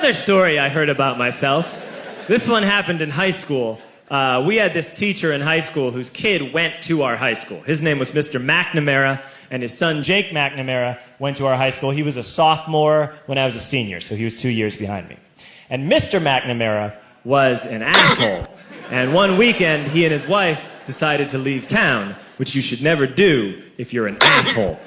another story I heard about myself. This one happened in high school. We had this teacher in high school whose kid went to our high school. His name was Mr. McNamara, and his son Jake McNamara went to our high school. He was a sophomore when I was a senior, so he was 2 years behind me. And Mr. McNamara was an asshole. And one weekend, he and his wife decided to leave town, which you should never do if you're an asshole.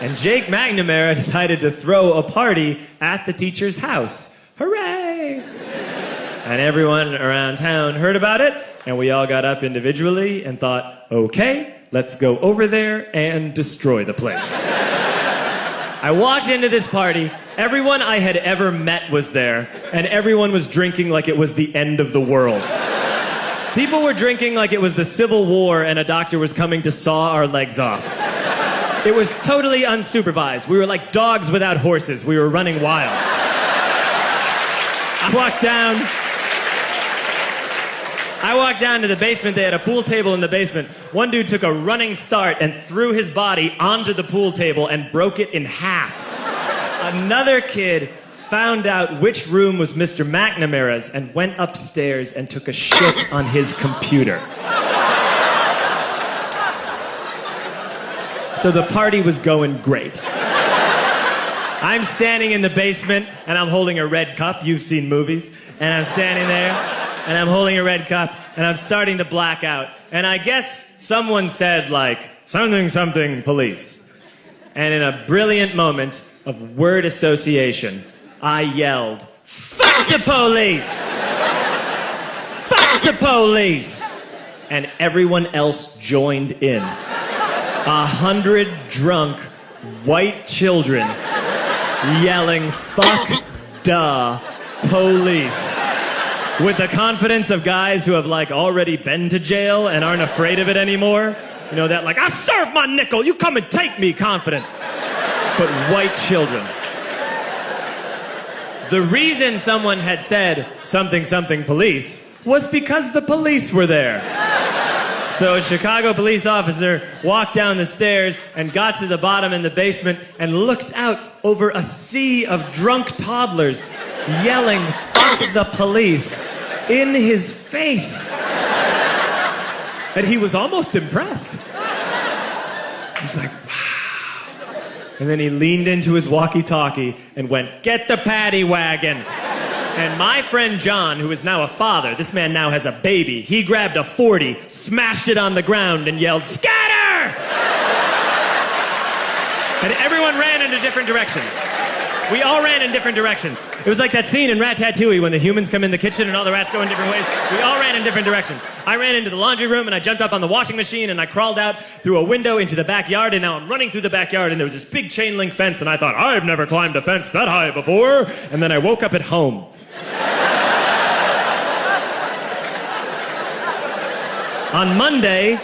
And Jake McNamara decided to throw a party at the teacher's house. Hooray! And everyone around town heard about it, and we all got up individually and thought, okay, let's go over there and destroy the place. I walked into this party, everyone I had ever met was there, and everyone was drinking like it was the end of the world. People were drinking like it was the Civil War and a doctor was coming to saw our legs off. It was totally unsupervised. We were like dogs without horses. We were running wild. I walked down to the basement. They had a pool table in the basement. One dude took a running start and threw his body onto the pool table and broke it in half. Another kid found out which room was Mr. McNamara's and went upstairs and took a shit on his computer. So the party was going great. I'm standing in the basement and I'm holding a red cup. You've seen movies. And I'm standing there and I'm holding a red cup and I'm starting to black out. And I guess someone said like, something, something, police. And in a brilliant moment of word association, I yelled, fuck the police! Fuck the police! And everyone else joined in. 100 drunk white children yelling, fuck the police. With the confidence of guys who have like already been to jail and aren't afraid of it anymore. You know, that like, I serve my nickel, you come and take me confidence. But white children. The reason someone had said something, something, police was because the police were there. So a Chicago police officer walked down the stairs and got to the bottom in the basement and looked out over a sea of drunk toddlers yelling, fuck the police, in his face. And he was almost impressed. He was like, wow. And then he leaned into his walkie-talkie and went, get the paddy wagon. And my friend John, who is now a father, this man now has a baby, he grabbed a 40, smashed it on the ground, and yelled, scatter! And everyone ran into different directions. We all ran in different directions. It was like that scene in Ratatouille when the humans come in the kitchen and all the rats go in different ways. We all ran in different directions. I ran into the laundry room and I jumped up on the washing machine and I crawled out through a window into the backyard, and now I'm running through the backyard and there was this big chain link fence and I thought, I've never climbed a fence that high before. And then I woke up at home. On Monday,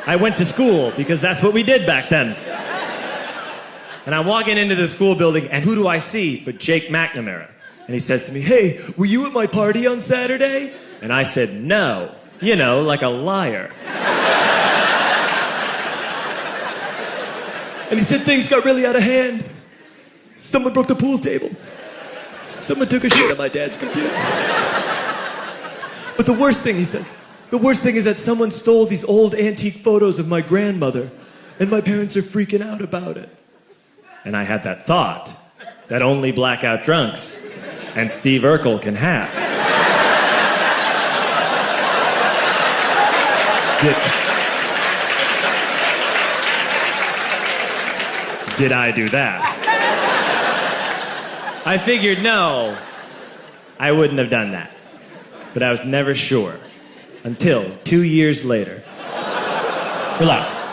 I went to school because that's what we did back then. And I'm walking into the school building, and who do I see but Jake McNamara? And he says to me, hey, were you at my party on Saturday? And I said, no. You know, like a liar. And he said things got really out of hand. Someone broke the pool table. Someone took a shit on my dad's computer. But the worst thing, he says, the worst thing is that someone stole these old antique photos of my grandmother, and my parents are freaking out about it. And I had that thought that only blackout drunks and Steve Urkel can have. Did I do that? I figured, no, I wouldn't have done that. But I was never sure. Until 2 years later. Relax.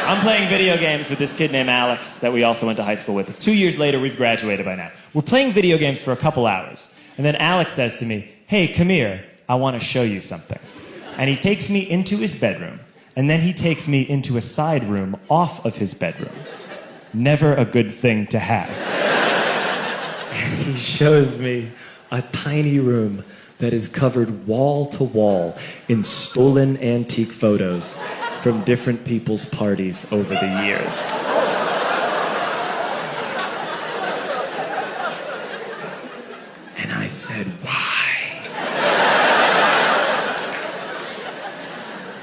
I'm playing video games with this kid named Alex that we also went to high school with. 2 years later, we've graduated by now. We're playing video games for a couple hours. And then Alex says to me, hey, come here, I want to show you something. And he takes me into his bedroom. And then he takes me into a side room off of his bedroom. Never a good thing to have. And he shows me a tiny room that is covered wall to wall in stolen antique photos from different people's parties over the years. said, why?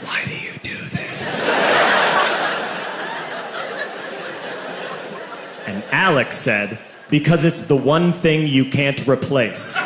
Why do you do this? And Alex said, because it's the one thing you can't replace.